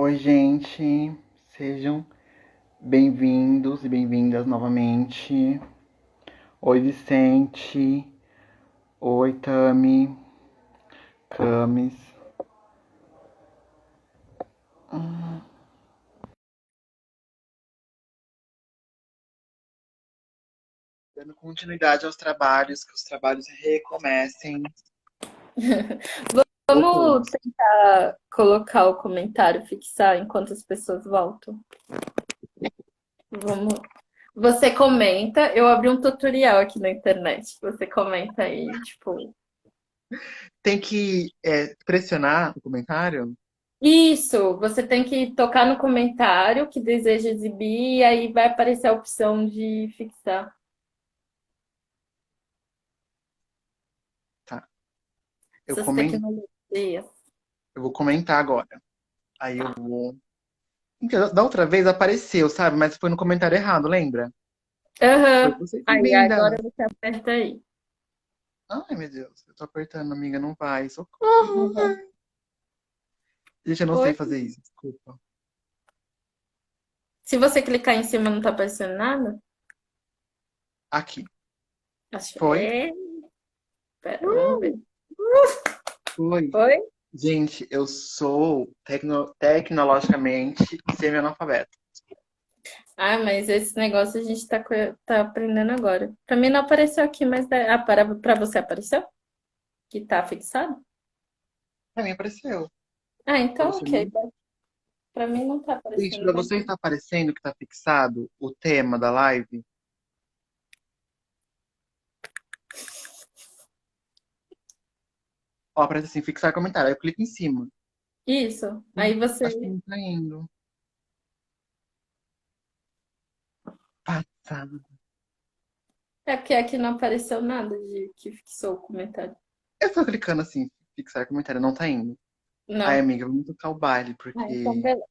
Oi, gente, sejam bem-vindos e bem-vindas novamente. Oi, Vicente. Oi, Tami. Camis. Dando continuidade aos trabalhos, que os trabalhos recomecem. Vamos Voltamos. tentar colocar o comentário, fixar enquanto as pessoas voltam. Vamos. Você comenta, eu abri um tutorial aqui na internet. Você comenta aí, tipo. Tem que pressionar o comentário? Isso, você tem que tocar no comentário que deseja exibir, e aí vai aparecer a opção de fixar. Tá. Eu, Essas comen... tecnologias. eu vou comentar agora. Aí eu vou. Então, da outra vez apareceu, sabe? Mas foi no comentário errado, lembra? Foi Aham. você, Aí linda. agora você aperta aí. Ai, meu Deus, eu tô apertando, amiga, não vai. Socorro. Uhum. Gente, eu não sei Oi. fazer isso, desculpa. Se você clicar em cima, não tá aparecendo nada? Aqui. Acho. Foi? Pera, vamos ver. Uh, foi. Oi? Gente, eu sou tecnologicamente semi-analfabeto. Mas esse negócio a gente tá aprendendo agora. Pra mim não apareceu aqui, mas pra você apareceu? Que tá fixado? Pra mim apareceu. Pra Então você ok. não? Pra mim não tá Gente, aparecendo, pra mas você está aparecendo que tá fixado o tema da live? Ó, aparece assim, fixar comentário. Aí eu clico em cima. isso. Aí Acho que você. não tá indo. Passado. É porque aqui não apareceu nada de que fixou o comentário. Eu tô clicando assim, fixar comentário, não tá indo. Ai, Não. amiga, vamos tocar o baile, Então porque beleza.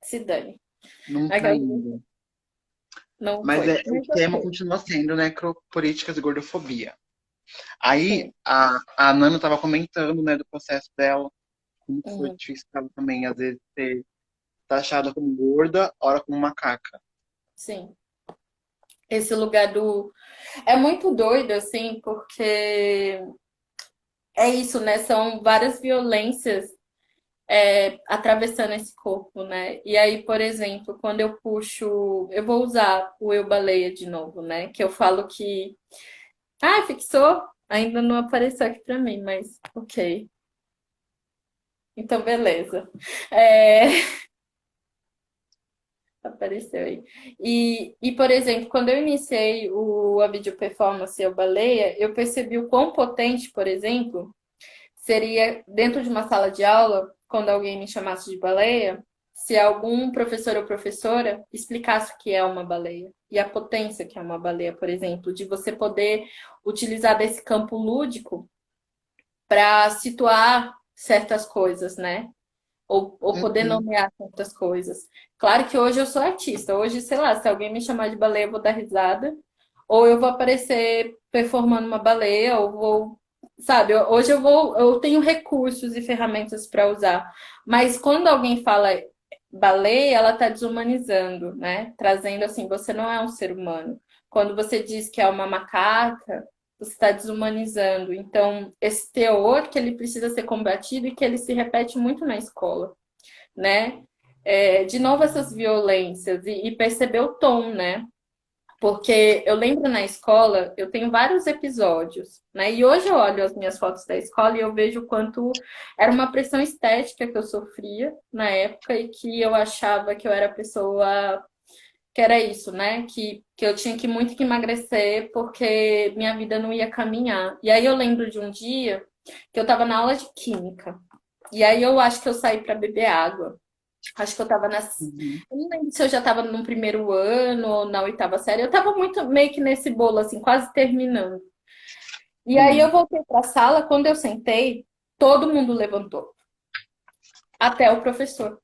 Se dane. não tá Aquela... indo. Não Mas foi. o Mas tema ok. continua sendo necropolíticas e gordofobia. Aí Sim. a Nana estava comentando, né, do processo dela, como que foi Uhum. difícil pra ela também, às vezes, ser taxada como gorda, ora como macaca. Sim. Esse lugar do. É muito doido, assim, porque é isso, né? São várias violências atravessando esse corpo, né? E aí, por exemplo, quando eu puxo, eu vou usar o eu baleia de novo, né? Que eu falo que, fixou, ainda não apareceu aqui pra mim, mas ok. Então, beleza. É, apareceu aí. Por exemplo, quando eu iniciei a video performance Eu Baleia, eu percebi o quão potente, por exemplo, seria dentro de uma sala de aula, quando alguém me chamasse de baleia, se algum professor ou professora explicasse o que é uma baleia e a potência que é uma baleia, por exemplo, de você poder utilizar desse campo lúdico para situar certas coisas, né? Ou poder Uhum. nomear certas coisas. Claro que hoje eu sou artista. Hoje, sei lá, se alguém me chamar de baleia, eu vou dar risada. Ou eu vou aparecer performando uma baleia, ou vou. Sabe, hoje eu tenho recursos e ferramentas para usar. Mas quando alguém fala baleia, ela está desumanizando, né? Trazendo assim, você não é um ser humano. Quando você diz que é uma macaca, você está desumanizando. Então, esse teor que ele precisa ser combatido e que ele se repete muito na escola, né? De novo, essas violências e perceber o tom, né? Porque eu lembro na escola, eu tenho vários episódios, né? E hoje eu olho as minhas fotos da escola e eu vejo o quanto era uma pressão estética que eu sofria na época e que eu achava que eu era a pessoa que era isso, né? Que eu tinha que muito que emagrecer porque minha vida não ia caminhar. E aí eu lembro de um dia que eu estava na aula de química. E aí eu acho que eu saí para beber água. Acho que eu estava nas. Uhum. Eu não lembro se eu já estava no primeiro ano ou na oitava série. Eu estava muito meio que nesse bolo, assim, quase terminando. E aí eu Sim. voltei para a sala, quando eu sentei, todo mundo levantou, até o professor.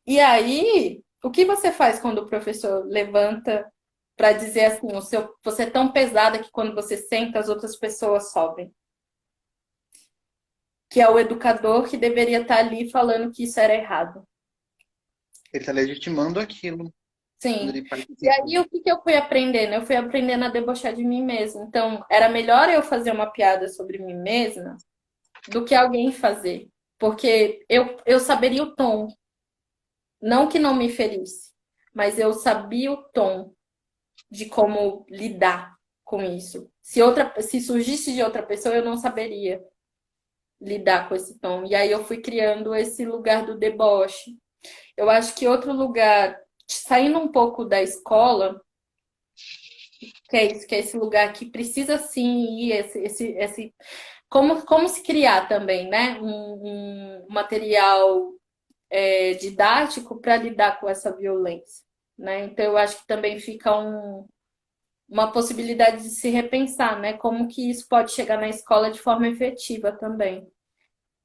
E aí, o que você faz quando o professor levanta para dizer assim, você é tão pesada que quando você senta, as outras pessoas sobem? que é o educador que deveria estar ali falando que isso era errado. Ele tá legitimando aquilo quando Sim. ele E participa. aí, o que que eu fui aprendendo? Eu fui aprendendo a debochar de mim mesma. Então, era melhor eu fazer uma piada sobre mim mesma do que alguém fazer. Porque eu saberia o tom. Não que não me ferisse, mas eu sabia o tom de como lidar com isso. Se surgisse de outra pessoa, eu não saberia lidar com esse tom. E aí eu fui criando esse lugar do deboche. Eu acho que outro lugar, saindo um pouco da escola, que é isso, que é esse lugar que precisa sim ir, como se criar também, né? Um material didático para lidar com essa violência. Né? Então, eu acho que também fica uma possibilidade de se repensar, né? Como que isso pode chegar na escola de forma efetiva também,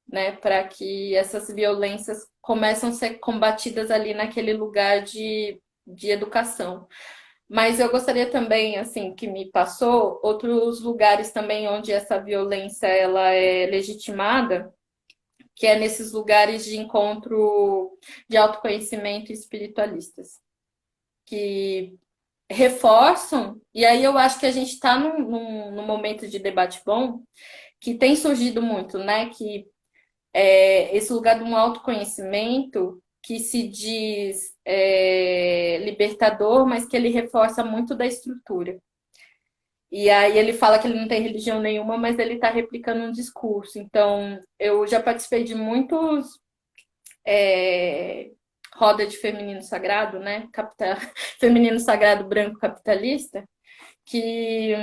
né? Para que essas violências começam a ser combatidas ali naquele lugar de educação. Mas eu gostaria também, assim, que me passou outros lugares também onde essa violência ela é legitimada, que é nesses lugares de encontro de autoconhecimento espiritualistas, que reforçam, e aí eu acho que a gente está num momento de debate bom, que tem surgido muito, né? Que é esse lugar de um autoconhecimento que se diz libertador, mas que ele reforça muito da estrutura. E aí ele fala que ele não tem religião nenhuma, mas ele está replicando um discurso. Então, eu já participei de muitos roda de feminino sagrado, né? Feminino sagrado branco capitalista, que,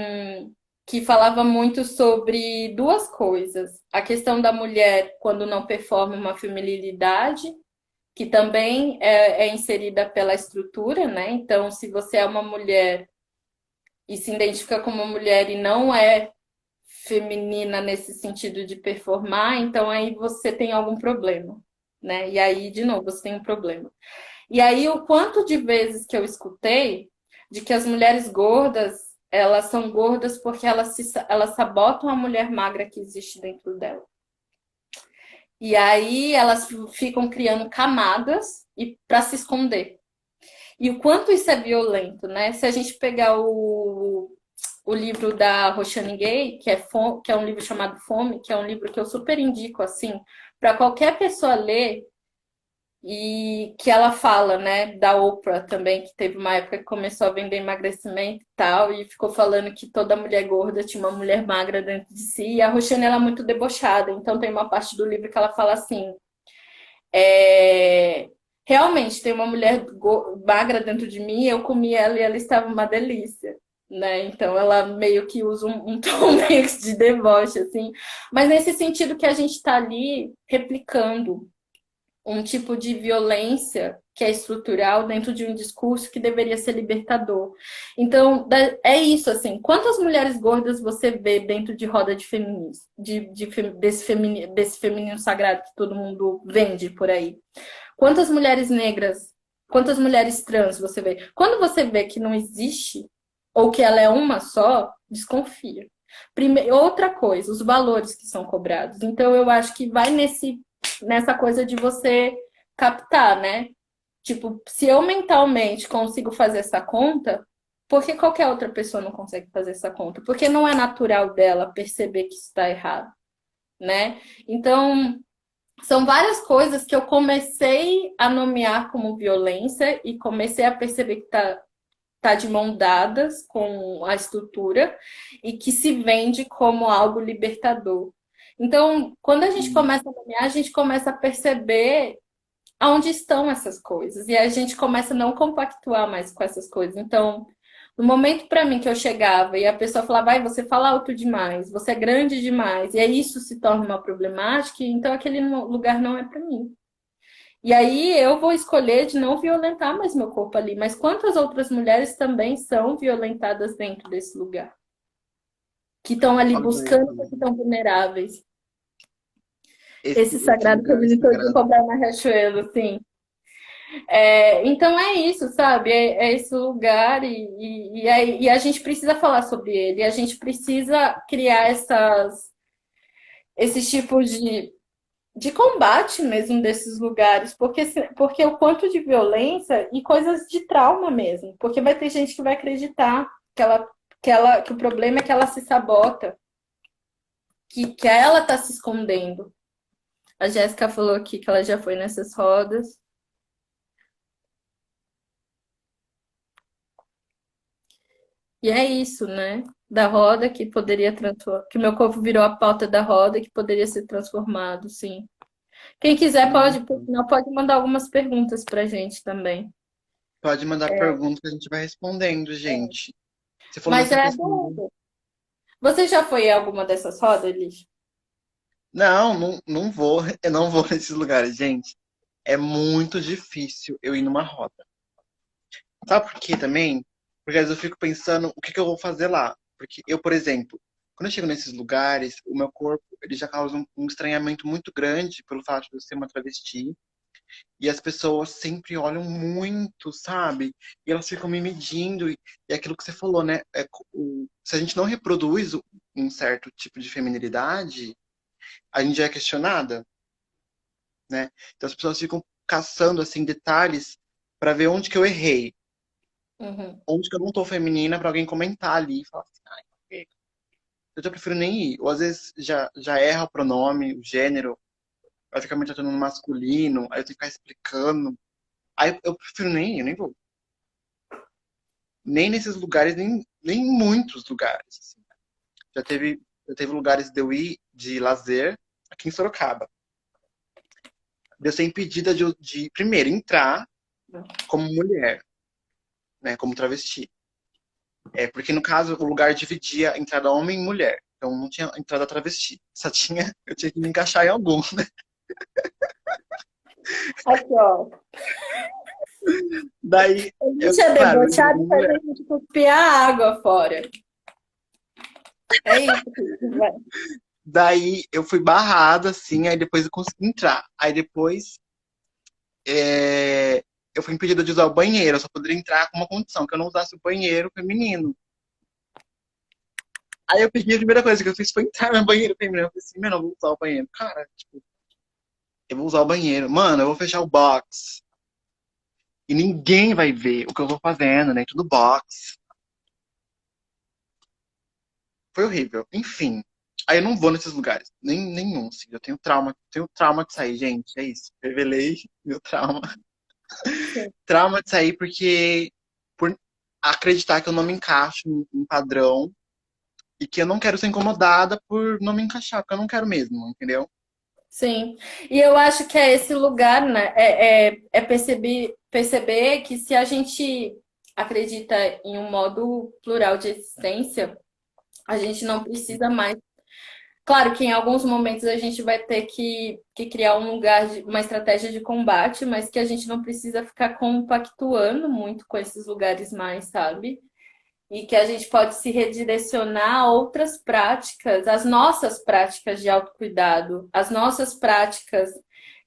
que falava muito sobre duas coisas. A questão da mulher quando não performa uma feminilidade, que também é inserida pela estrutura, né? Então, se você é uma mulher e se identifica como mulher e não é feminina nesse sentido de performar, então aí você tem algum problema, né? E aí, de novo, você tem um problema. E aí, o quanto de vezes que eu escutei de que as mulheres gordas, elas são gordas porque elas sabotam a mulher magra que existe dentro dela. E aí, elas ficam criando camadas e para se esconder. E o quanto isso é violento, né? Se a gente pegar o livro da Roshani Gay, que é um livro chamado Fome, que é um livro que eu super indico, assim, para qualquer pessoa ler, e que ela fala, né, da Oprah também, que teve uma época que começou a vender emagrecimento e tal, e ficou falando que toda mulher gorda tinha uma mulher magra dentro de si, e a Roxane, ela é muito debochada, então tem uma parte do livro que ela fala assim, realmente tem uma mulher magra dentro de mim, eu comi ela e ela estava uma delícia. Né? Então ela meio que usa um tom meio que de deboche, assim, mas nesse sentido que a gente está ali replicando um tipo de violência que é estrutural dentro de um discurso que deveria ser libertador. Então, é isso, assim, quantas mulheres gordas você vê dentro de roda de feminismo, desse feminino sagrado que todo mundo vende por aí? Quantas mulheres negras, quantas mulheres trans você vê? Quando você vê que não existe, ou que ela é uma só, desconfia. Outra coisa, os valores que são cobrados. Então, eu acho que vai nessa coisa de você captar, né? Tipo, se eu mentalmente consigo fazer essa conta, por que qualquer outra pessoa não consegue fazer essa conta? Porque não é natural dela perceber que isso está errado, né? Então, são várias coisas que eu comecei a nomear como violência e comecei a perceber que tá de mão dadas com a estrutura e que se vende como algo libertador. Então, quando a gente começa a nomear, a gente começa a perceber aonde estão essas coisas e a gente começa a não compactuar mais com essas coisas. Então, no momento para mim que eu chegava e a pessoa falava, vai, você fala alto demais, você é grande demais, e aí isso se torna uma problemática, então aquele lugar não é para mim. E aí eu vou escolher de não violentar mais meu corpo ali. Mas quantas outras mulheres também são violentadas dentro desse lugar? Que estão ali buscando, que estão vulneráveis. Esse Esse sagrado lugar feminino de sagrado. comprar na Riachuelo, assim. Então é isso, sabe? É esse lugar e a gente precisa falar sobre ele. A gente precisa criar esses tipos de combate mesmo desses lugares, porque o quanto de violência e coisas de trauma mesmo, porque vai ter gente que vai acreditar que o problema é que ela se sabota, que ela tá se escondendo. A Jéssica falou aqui que ela já foi nessas rodas. E é isso, né? Da roda que poderia transformar, que meu corpo virou a pauta da roda que poderia ser transformado, sim. Quem quiser pode, por Uhum. final, pode mandar algumas perguntas pra gente também. Pode mandar perguntas que a gente vai respondendo, gente. Você falou Mas nessa é questão. doido. Você já foi em alguma dessas rodas, Liz? Não, não, não vou. Eu não vou nesses lugares, gente. É muito difícil eu ir numa roda. Sabe por quê também? Porque às vezes eu fico pensando o que que eu vou fazer lá. Porque eu, por exemplo, quando eu chego nesses lugares, o meu corpo ele já causa um estranhamento muito grande pelo fato de eu ser uma travesti. E as pessoas sempre olham muito, sabe? E elas ficam me medindo. E aquilo que você falou, né? Se a gente não reproduz um certo tipo de feminilidade, a gente já é questionada, né? Então as pessoas ficam caçando, assim, detalhes para ver onde que eu errei. Uhum. Onde que eu não tô feminina pra alguém comentar ali e falar assim, ai, eu já prefiro nem ir. Ou às vezes já erra o pronome, o gênero, vai ficar me tratando no masculino, aí eu tenho que ficar explicando. Aí eu prefiro nem ir, eu nem vou. Nem nesses lugares, nem em muitos lugares. Assim. Já teve lugares de eu ir de lazer aqui em Sorocaba. De eu ser impedida de primeiro, entrar como mulher, né, como travesti. Porque no caso, o lugar dividia entrada homem e mulher. Então não tinha entrada travesti. Só tinha, eu tinha que me encaixar em algum, né? Aqui, ó. Daí, A eu, gente é claro, eu entrei debochado como e faz a mulher. gente cuspir a água fora. É isso. Vai. Daí eu fui barrada, assim, aí depois eu consegui entrar. Aí depois eu fui impedida de usar o banheiro. Eu só poderia entrar com uma condição, que eu não usasse o banheiro feminino. Aí eu peguei a primeira coisa que eu fiz foi entrar no banheiro feminino. Eu falei assim, mano, eu vou usar o banheiro. Cara, tipo, eu vou usar o banheiro. Mano, eu vou fechar o box. E ninguém vai ver o que eu tô fazendo, né? Tudo box. Foi horrível. Enfim. Aí eu não vou nesses lugares. Nenhum, assim. Eu tenho trauma de sair, gente. É isso. Revelei meu trauma. Sim. Trauma de sair porque por acreditar que eu não me encaixo em padrão e que eu não quero ser incomodada por não me encaixar, porque eu não quero mesmo, entendeu? Sim. E eu acho que é esse lugar, né? É perceber que se a gente acredita em um modo plural de existência, a gente não precisa mais. Claro que em alguns momentos a gente vai ter que criar um lugar, uma estratégia de combate, mas que a gente não precisa ficar compactuando muito com esses lugares mais, sabe? E que a gente pode se redirecionar a outras práticas, as nossas práticas de autocuidado, as nossas práticas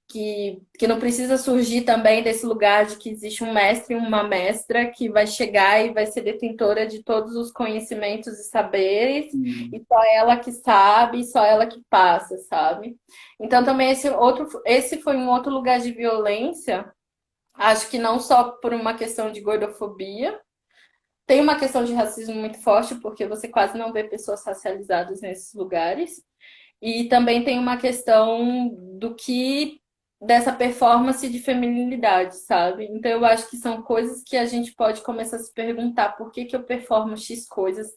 que não precisa surgir também desse lugar de que existe um mestre e uma mestra que vai chegar e vai ser detentora de todos os conhecimentos e saberes, Hum. e só ela que sabe, só ela que passa, sabe? Então também esse foi um outro lugar de violência, acho que não só por uma questão de gordofobia, tem uma questão de racismo muito forte, porque você quase não vê pessoas racializadas nesses lugares. E também tem uma questão do que dessa performance de feminilidade, sabe? Então eu acho que são coisas que a gente pode começar a se perguntar por que que eu performo X coisas.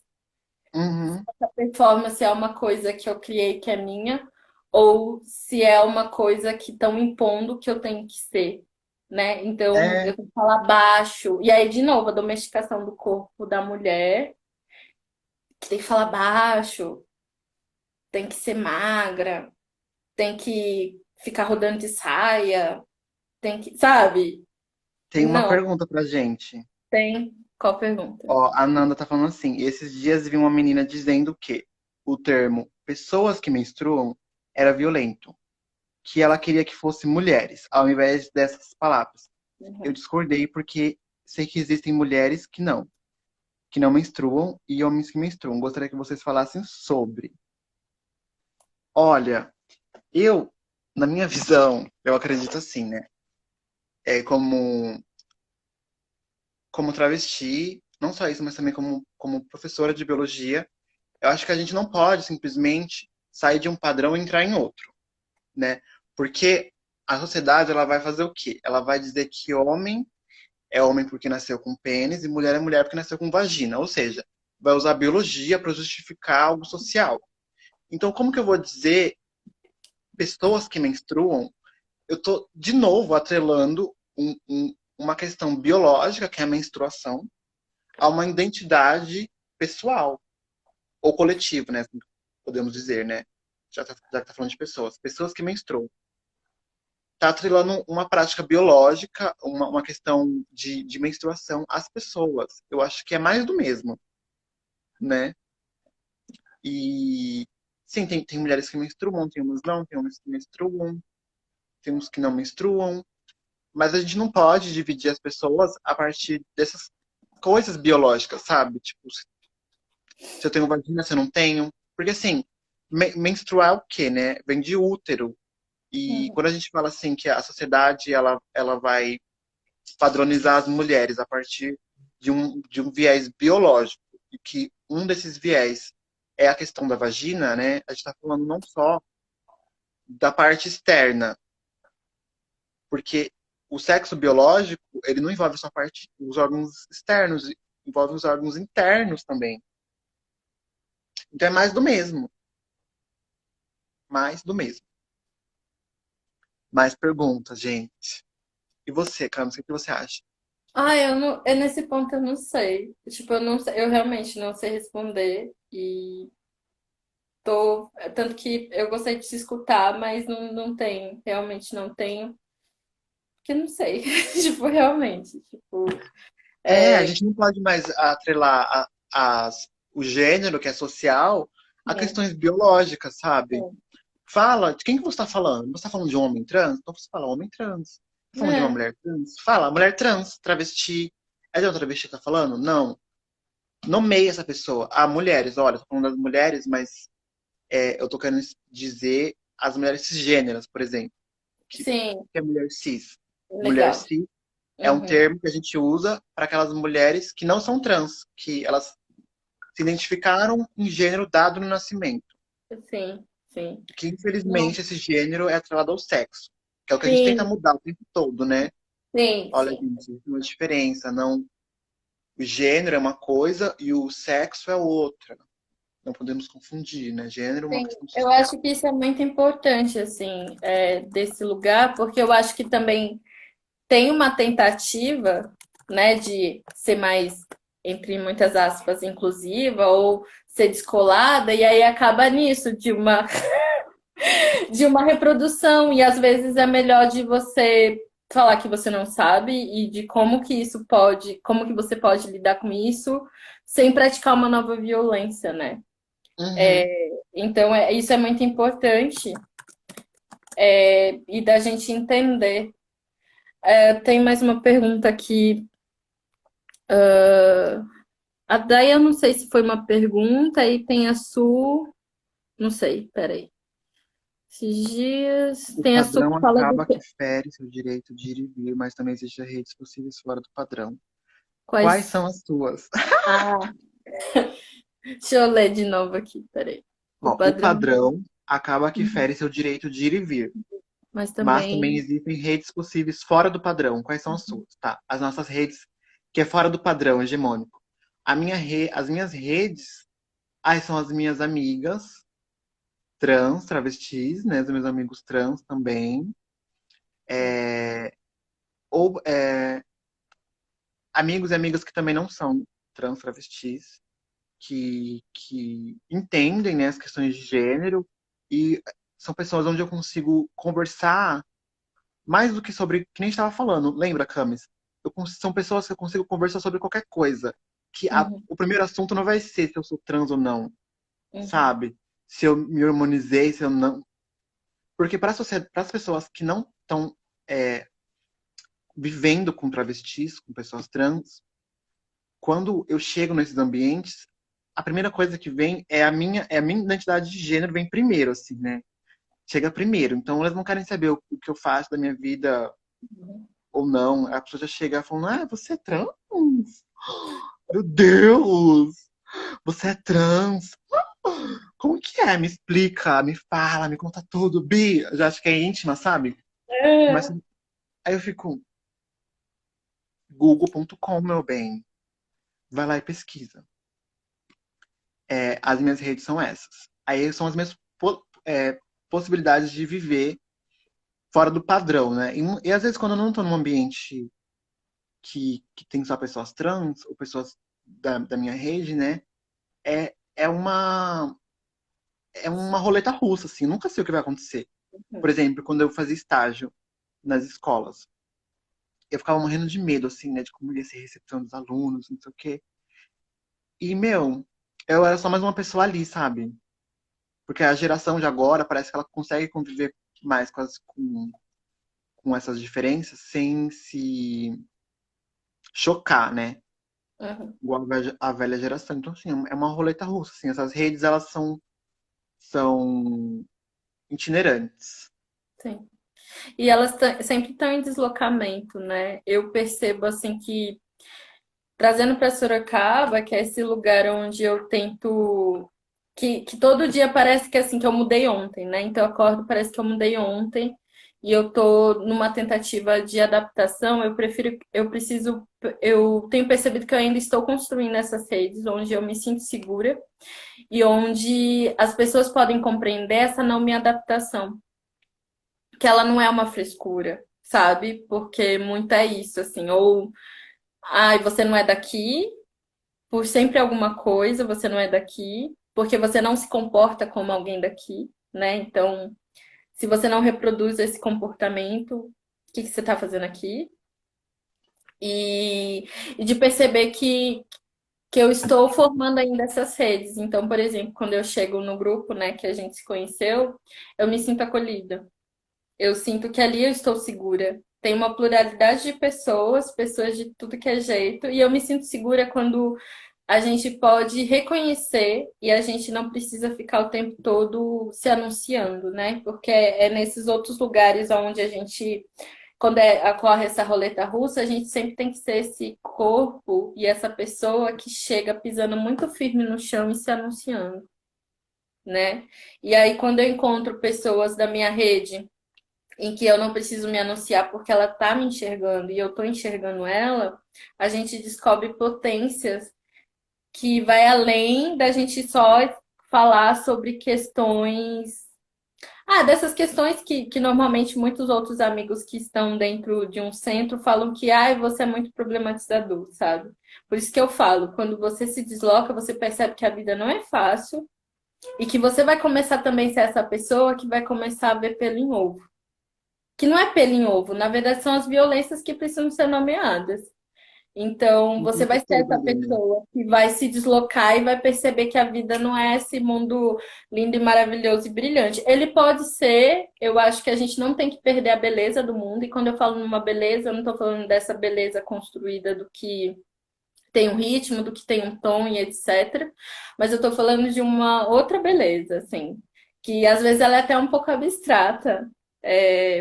Uhum. A performance é uma coisa que eu criei que é minha, ou se é uma coisa que estão impondo que eu tenho que ser, né? Então É, eu tenho que falar baixo. E aí, de novo, a domesticação do corpo da mulher, que tem que falar baixo, tem que ser magra, tem que ficar rodando de saia, tem que, sabe? tem uma Não, pergunta pra gente. tem. Qual pergunta? Ó, a Nanda tá falando assim, esses dias vi uma menina dizendo que o termo pessoas que menstruam era violento, que ela queria que fosse mulheres, ao invés dessas palavras. Eu Uhum. discordei porque sei que existem mulheres que não menstruam e homens que menstruam. Gostaria que vocês falassem sobre. Olha, eu, na minha visão, eu acredito assim, né? É como travesti, não só isso, mas também como professora de biologia, eu acho que a gente não pode simplesmente sair de um padrão e entrar em outro, né? Porque a sociedade, ela vai fazer o quê? Ela vai dizer que homem é homem porque nasceu com pênis e mulher é mulher porque nasceu com vagina. Ou seja, vai usar a biologia para justificar algo social. Então, como que eu vou dizer pessoas que menstruam? Eu tô, de novo, atrelando uma questão biológica, que é a menstruação, a uma identidade pessoal ou coletiva, né? Podemos dizer, né? Já que tá falando de pessoas. Pessoas que menstruam. Tá atrelando uma prática biológica, uma questão de menstruação às pessoas. Eu acho que é mais do mesmo, né? E sim, tem mulheres que menstruam, tem umas não, tem homens que menstruam, tem uns que não menstruam, mas a gente não pode dividir as pessoas a partir dessas coisas biológicas, sabe? Tipo, se eu tenho vagina, se eu não tenho. Porque assim, menstruar é o quê, né? Vem de útero. E Uhum. quando a gente fala assim que a sociedade ela vai padronizar as mulheres a partir de um viés biológico, e que um desses viés é a questão da vagina, né? A gente está falando não só da parte externa, porque o sexo biológico, ele não envolve só a parte, os órgãos externos, envolve os órgãos internos também. Então é mais do mesmo, mais do mesmo. Mais perguntas, gente. E você, Camis, o que você acha? Ah, eu não, nesse ponto eu não sei. Tipo, eu não sei, eu realmente não sei responder e tô, tanto que eu gostaria de te escutar, mas não tenho, realmente não tenho, porque não sei. Tipo, realmente, tipo, É, a é, gente não pode mais atrelar o gênero, que é social, a sim, questões biológicas, sabe? sim. Fala, de quem que você está falando? Você está falando de um homem trans? Então você fala homem trans. Tá falando de uma É, mulher trans? Fala, mulher trans, travesti. É de outra travesti que tá falando? Não. Nomeie essa pessoa. Ah, mulheres, olha, tô falando das mulheres, mas eu tô querendo dizer as mulheres cisgêneras, por exemplo. sim, Que é mulher cis. Mulher legal. cis é um Uhum. termo que a gente usa para aquelas mulheres que não são trans, que elas se identificaram em gênero dado no nascimento. Sim, sim. Que Não, infelizmente esse gênero é atrelado ao sexo, que é o que a gente tenta sim, mudar o tempo todo, né? sim, Olha, sim. gente, tem uma diferença, não. O gênero é uma coisa e o sexo é outra. Não podemos confundir, né? Gênero é uma Sim, questão eu social. acho que isso é muito importante, assim, desse lugar, porque eu acho que também tem uma tentativa, né, de ser mais, entre muitas aspas, inclusiva ou ser descolada, e aí acaba nisso, de uma reprodução, e às vezes é melhor de você falar que você não sabe e de como que isso pode, como que você pode lidar com isso sem praticar uma nova violência, né? Uhum. Então, isso é muito importante e da gente entender. Tem mais uma pergunta aqui. A daí eu não sei se foi uma pergunta, e tem a Su. Não sei, peraí. Esses dias. O Tem a Su padrão que fala do acaba que fere seu direito de ir e vir, mas também existem redes possíveis fora do padrão. Quais quais. são as suas? Ah, deixa eu ler de novo aqui, peraí. O Ó, o padrão. padrão acaba que fere seu direito de ir e vir, Mas mas também também. existem redes possíveis fora do padrão. Quais são as suas? Tá, as nossas redes que é fora do padrão hegemônico. As minhas redes, são as minhas amigas trans, travestis, né? Os meus amigos trans também. Ou amigos e amigas que também não são trans, travestis, que entendem, né, as questões de gênero e são pessoas onde eu consigo conversar mais do que sobre, que nem estava falando, lembra, Camis? São pessoas que eu consigo conversar sobre qualquer coisa. Uhum, O primeiro assunto não vai ser se eu sou trans ou não, uhum, sabe? Se eu me hormonizei, se eu não. Porque para as pessoas que não estão vivendo com travestis, com pessoas trans, quando eu chego nesses ambientes, a primeira coisa que vem é a minha identidade de gênero vem primeiro, assim, né? chega primeiro. Então elas não querem saber o que eu faço da minha vida ou não. A pessoa já chega falando, ah, você é trans? Meu Deus! Você é trans? Como que é? Me explica, me fala, me conta tudo. Bi, já acho que é íntima, sabe? Mas É. aí eu fico, google.com, meu bem. Vai lá e pesquisa. As minhas redes são essas. Aí são as minhas possibilidades de viver fora do padrão, né? E às vezes quando eu não tô num ambiente que tem só pessoas trans, ou pessoas da minha rede, né? É, é uma, é uma roleta russa, assim. Eu nunca sei o que vai acontecer. Por exemplo, quando eu fazia estágio nas escolas, eu ficava morrendo de medo, assim, né? De como ia ser a recepção dos alunos, não sei o quê. E, meu, eu era só mais uma pessoa ali, sabe? Porque a geração de agora parece que ela consegue conviver mais com essas diferenças sem se chocar, né? Uhum. Igual a velha geração. Então, assim, é uma roleta russa, assim. Essas redes, elas são itinerantes. Sim. E elas sempre estão em deslocamento, né? Eu percebo assim que trazendo para Sorocaba, que é esse lugar onde eu tento que todo dia parece que assim que eu mudei ontem, né? Então eu acordo, parece que eu mudei ontem e eu tô numa tentativa de adaptação. Eu tenho percebido que eu ainda estou construindo essas redes onde eu me sinto segura e onde as pessoas podem compreender essa não minha adaptação, que ela não é uma frescura, sabe? Porque muito é isso, assim, ou ai, você não é daqui, por sempre alguma coisa, você não é daqui, porque você não se comporta como alguém daqui, né? Então, se você não reproduz esse comportamento, o que você está fazendo aqui? E de perceber que eu estou formando ainda essas redes. Então, por exemplo, quando eu chego no grupo, né, que a gente se conheceu, eu me sinto acolhida. Eu sinto que ali eu estou segura. Tem uma pluralidade de pessoas, pessoas de tudo que é jeito, e eu me sinto segura quando a gente pode reconhecer e a gente não precisa ficar o tempo todo se anunciando, né? Porque é nesses outros lugares onde a gente, quando ocorre essa roleta russa, a gente sempre tem que ser esse corpo e essa pessoa que chega pisando muito firme no chão e se anunciando, né? E aí, quando eu encontro pessoas da minha rede em que eu não preciso me anunciar porque ela tá me enxergando e eu tô enxergando ela, a gente descobre potências que vai além da gente só falar sobre questões. Dessas questões que normalmente muitos outros amigos que estão dentro de um centro falam que você é muito problematizador, sabe? Por isso que eu falo, quando você se desloca, você percebe que a vida não é fácil e que você vai começar também a ser essa pessoa que vai começar a ver pelo em ovo. Que não é pelo em ovo, na verdade são as violências que precisam ser nomeadas. Então, Com você vai ser certeza, essa Lina. pessoa que vai se deslocar e vai perceber que a vida não é esse mundo lindo e maravilhoso e brilhante. Ele pode ser, eu acho que a gente não tem que perder a beleza do mundo. E quando eu falo numa beleza, eu não estou falando dessa beleza construída do que tem um ritmo, do que tem um tom e etc. Mas eu estou falando de uma outra beleza, assim, que às vezes ela é até um pouco abstrata,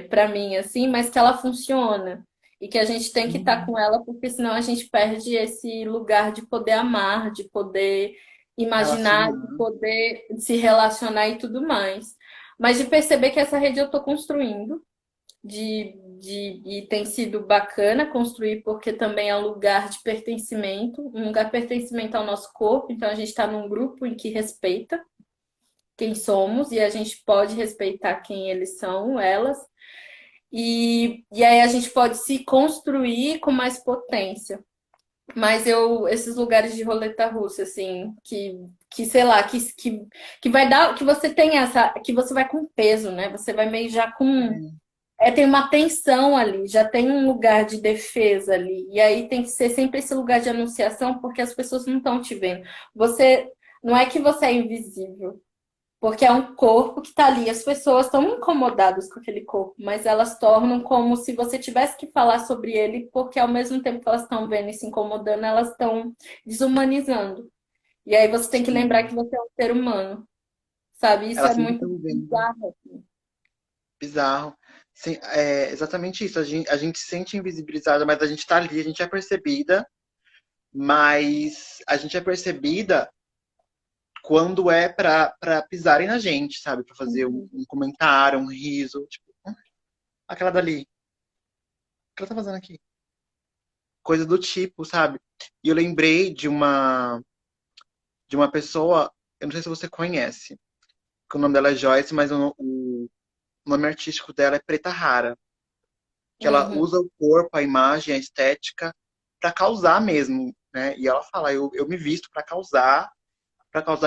para mim, assim, mas que ela funciona. E que a gente tem que estar Uhum. com ela, porque senão a gente perde esse lugar de poder amar, de poder imaginar, de Relacionar. poder se relacionar e tudo mais. Mas de perceber que essa rede eu estou construindo, e tem sido bacana construir, porque também é um lugar de pertencimento, um lugar de pertencimento ao nosso corpo. Então a gente está num grupo em que respeita quem somos e a gente pode respeitar quem eles são, elas. E aí a gente pode se construir com mais potência. Mas esses lugares de roleta russa, assim, que sei lá, que vai dar, que você tem que você vai com peso, né? Você vai meio já com É, tem uma tensão ali, já tem um lugar de defesa ali. E aí tem que ser sempre esse lugar de anunciação, porque as pessoas não estão te vendo. Você não é que você é invisível, porque é um corpo que está ali. As pessoas estão incomodadas com aquele corpo, mas elas tornam como se você tivesse que falar sobre ele, porque ao mesmo tempo que elas estão vendo e se incomodando, elas estão desumanizando. E aí você tem que lembrar sim. que você é um ser humano, sabe? Isso é Elas sempre muito estão vendo. bizarro. bizarro. Sim, é exatamente isso. A gente se sente invisibilizada, mas a gente tá ali, a gente é percebida, mas a gente é percebida quando é pra pisarem na gente, sabe? Pra fazer um, Uhum, um comentário, um riso. Tipo, aquela dali, o que ela tá fazendo aqui? Coisa do tipo, sabe? E eu lembrei de uma pessoa, eu não sei se você conhece, que o nome dela é Joyce, mas o nome artístico dela é Preta Rara. Que ela uhum, usa o corpo, a imagem, a estética para causar mesmo, né? E ela fala, eu me visto para causar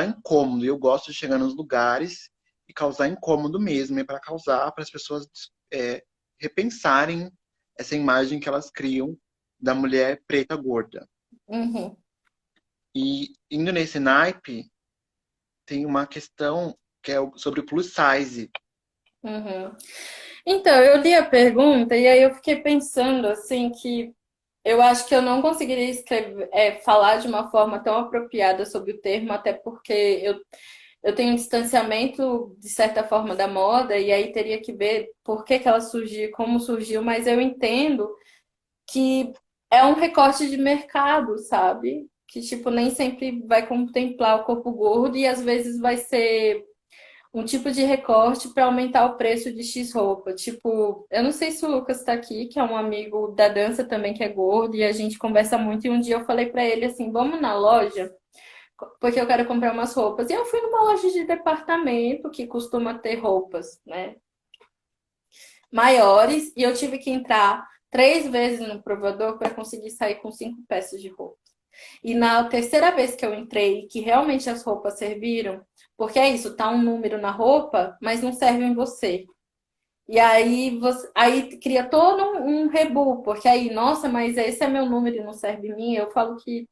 incômodo. E eu gosto de chegar nos lugares e causar incômodo mesmo, é para causar para as pessoas é, repensarem essa imagem que elas criam da mulher preta gorda. uhum, E indo nesse naipe, tem uma questão que é sobre o plus size. uhum. Então, eu li a pergunta e aí eu fiquei pensando assim que eu acho que eu não conseguiria escrever, falar de uma forma tão apropriada sobre o termo, até porque eu tenho um distanciamento, de certa forma, da moda, e aí teria que ver por que que ela surgiu, como surgiu, mas eu entendo que é um recorte de mercado, sabe? Que, tipo, nem sempre vai contemplar o corpo gordo e às vezes vai ser um tipo de recorte para aumentar o preço de X roupa. Tipo, eu não sei se o Lucas está aqui, que é um amigo da dança também que é gordo, e a gente conversa muito. E um dia eu falei para ele assim: vamos na loja, porque eu quero comprar umas roupas. E eu fui numa loja de departamento que costuma ter roupas, né, maiores, e eu tive que entrar 3 vezes no provador para conseguir sair com 5 peças de roupa. E na terceira vez que eu entrei, que realmente as roupas serviram, porque é isso, tá um número na roupa, mas não serve em você. E aí você aí cria todo um rebu, porque aí, nossa, mas esse é meu número e não serve em mim. Eu falo que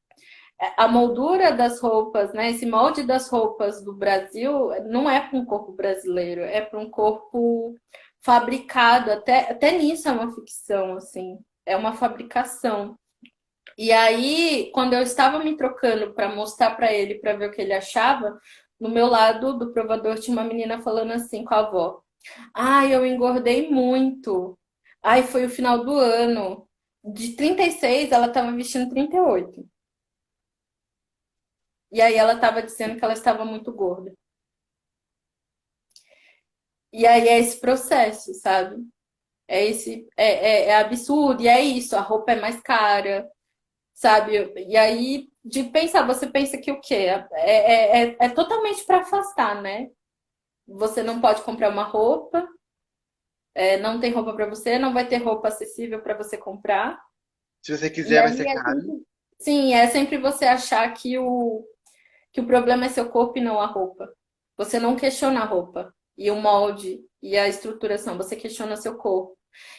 a moldura das roupas, né? Esse molde das roupas do Brasil não é para um corpo brasileiro, é para um corpo fabricado. Até nisso é uma ficção, assim, é uma fabricação. E aí, quando eu estava me trocando para mostrar para ele, para ver o que ele achava, no meu lado do provador tinha uma menina falando assim com a avó: Ai, eu engordei muito. Ai, foi o final do ano. De 36, ela estava vestindo 38. E aí ela estava dizendo que ela estava muito gorda. E aí é esse processo, sabe? É absurdo. E é isso, a roupa é mais cara, sabe? E aí, de pensar, você pensa que o quê? É totalmente para afastar, né? Você não pode comprar uma roupa, não tem roupa para você, não vai ter roupa acessível para você comprar. Se você E quiser, vai aí ser é caro. sempre, sim, é sempre você achar que o problema é seu corpo e não a roupa. Você não questiona a roupa e o molde e a estruturação, você questiona seu corpo.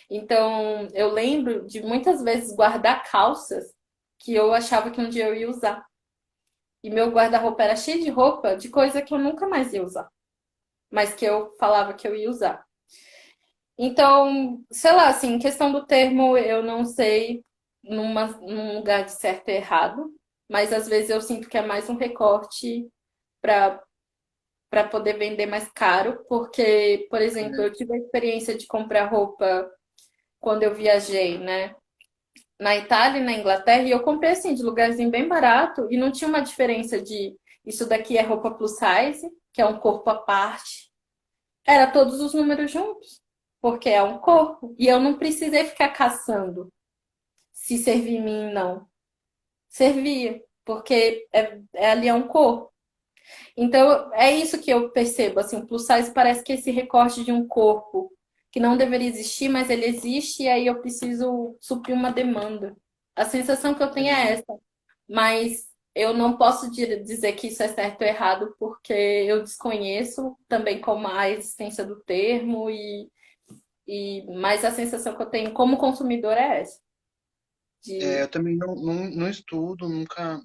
Então, eu lembro de muitas vezes guardar calças que eu achava que um dia eu ia usar. E meu guarda-roupa era cheio de roupa de coisa que eu nunca mais ia usar, mas que eu falava que eu ia usar. Então, sei lá, assim, questão do termo, eu não sei num lugar de certo e errado, mas às vezes eu sinto que é mais um recorte para poder vender mais caro, porque, por exemplo, Né? eu tive a experiência de comprar roupa quando eu viajei, né, na Itália e na Inglaterra, e eu comprei assim de lugarzinho bem barato e não tinha uma diferença de isso daqui é roupa plus size, que é um corpo à parte. Era todos os números juntos, porque é um corpo. E eu não precisei ficar caçando se servia em mim, não. Servia, porque ali é um corpo. Então, é isso que eu percebo, assim, o plus size parece que é esse recorte de um corpo que não deveria existir, mas ele existe e aí eu preciso suprir uma demanda. A sensação que eu tenho é Sim. essa, mas eu não posso dizer que isso é certo ou errado porque eu desconheço também como a existência do termo mas a sensação que eu tenho como consumidor é essa. De, Eu também não estudo, nunca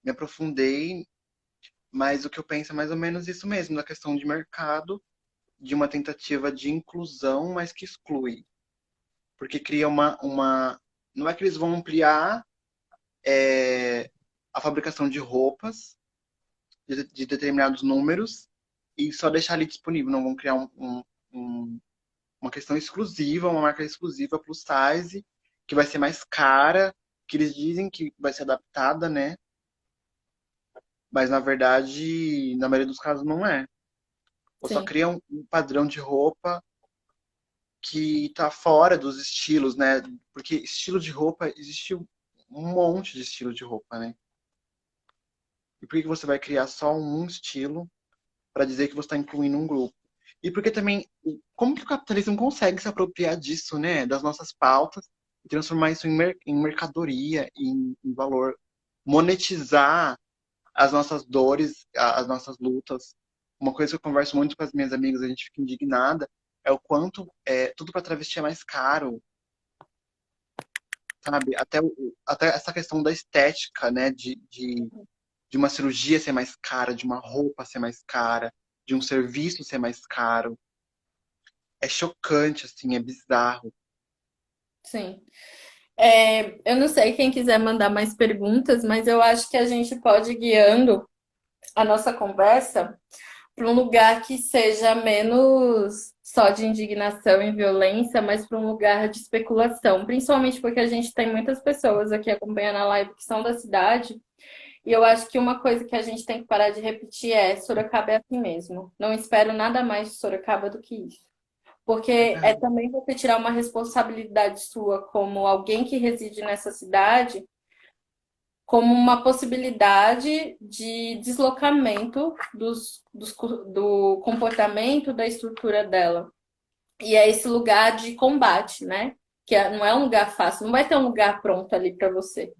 me aprofundei, mas o que eu penso é mais ou menos isso mesmo, da questão de mercado, de uma tentativa de inclusão, mas que exclui. Porque cria não é que eles vão ampliar a fabricação de roupas de determinados números e só deixar ali disponível, não vão criar uma questão exclusiva, uma marca exclusiva plus size, que vai ser mais cara, que eles dizem que vai ser adaptada, né? Mas na verdade, na maioria dos casos não é. Ou só Sim, cria um padrão de roupa que tá fora dos estilos, né? Porque estilo de roupa, existe um monte de estilo de roupa, né? E por que que você vai criar só um estilo para dizer que você está incluindo um grupo? E porque também, como que o capitalismo consegue se apropriar disso, né? Das nossas pautas e transformar isso em mercadoria, em valor, monetizar as nossas dores, as nossas lutas. Uma coisa que eu converso muito com as minhas amigas, a gente fica indignada, é o quanto tudo para travesti é mais caro, sabe? Até essa questão da estética, né? De uma cirurgia ser mais cara, de uma roupa ser mais cara, de um serviço ser mais caro. É chocante, assim, é bizarro. sim. Eu não sei quem quiser mandar mais perguntas, mas eu acho que a gente pode ir guiando a nossa conversa para um lugar que seja menos só de indignação e violência, mas para um lugar de especulação. Principalmente porque a gente tem muitas pessoas aqui acompanhando a live que são da cidade. E eu acho que uma coisa que a gente tem que parar de repetir é Sorocaba é assim mesmo. Não espero nada mais de Sorocaba do que isso. Porque é Verdade. também você tirar uma responsabilidade sua como alguém que reside nessa cidade, como uma possibilidade de deslocamento do comportamento da estrutura dela. E é esse lugar de combate, né? Não é um lugar fácil, não vai ter um lugar pronto ali para você.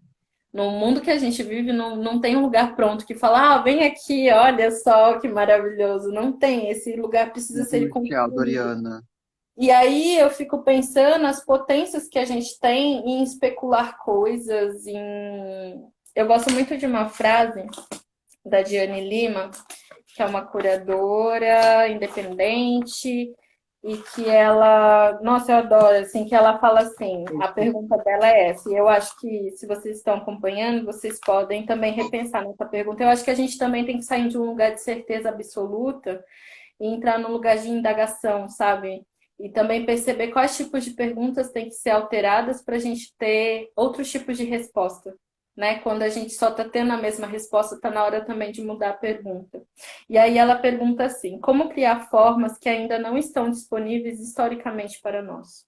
No mundo que a gente vive, não tem um lugar pronto que fala, ah, vem aqui, olha só que maravilhoso. Não tem, esse lugar precisa No ser comercial, construído. Doriana. E aí eu fico pensando as potências que a gente tem em especular coisas, em... Eu gosto muito de uma frase da Diane Lima, que é uma curadora independente, e que ela, nossa, eu adoro, assim, que ela fala assim, a pergunta dela é essa, e eu acho que se vocês estão acompanhando, vocês podem também repensar nessa pergunta. Eu acho que a gente também tem que sair de um lugar de certeza absoluta e entrar num lugar de indagação, sabe? E também perceber quais tipos de perguntas têm que ser alteradas para a gente ter outros tipos de resposta. Né? Quando a gente só está tendo a mesma resposta, está na hora também de mudar a pergunta. E aí ela pergunta assim: como criar formas que ainda não estão disponíveis historicamente para nós?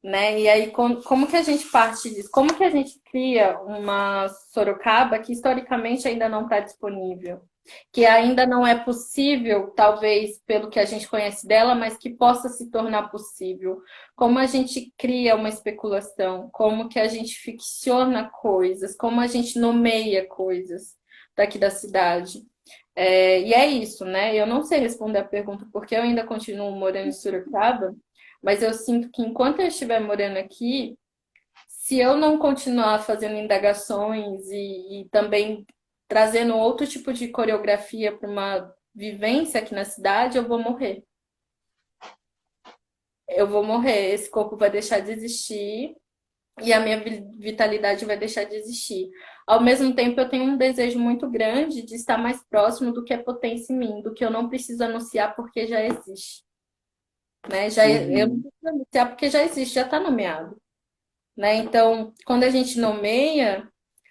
Né? E aí, como que a gente parte disso? Como que a gente cria uma Sorocaba que historicamente ainda não está disponível? Que ainda não é possível, talvez, pelo que a gente conhece dela, mas que possa se tornar possível. Como a gente cria uma especulação, como que a gente ficciona coisas, como a gente nomeia coisas daqui da cidade. E é isso, né? Eu não sei responder a pergunta porque eu ainda continuo morando em Sorocaba, mas eu sinto que enquanto eu estiver morando aqui, se eu não continuar fazendo indagações e também trazendo outro tipo de coreografia para uma vivência aqui na cidade, eu vou morrer. Eu vou morrer, esse corpo vai deixar de existir e a minha vitalidade vai deixar de existir. Ao mesmo tempo, eu tenho um desejo muito grande de estar mais próximo do que é potência em mim, do que eu não preciso anunciar porque já existe, né? Eu não Uhum. preciso anunciar porque já existe, já está nomeado, né? Então, quando a gente nomeia,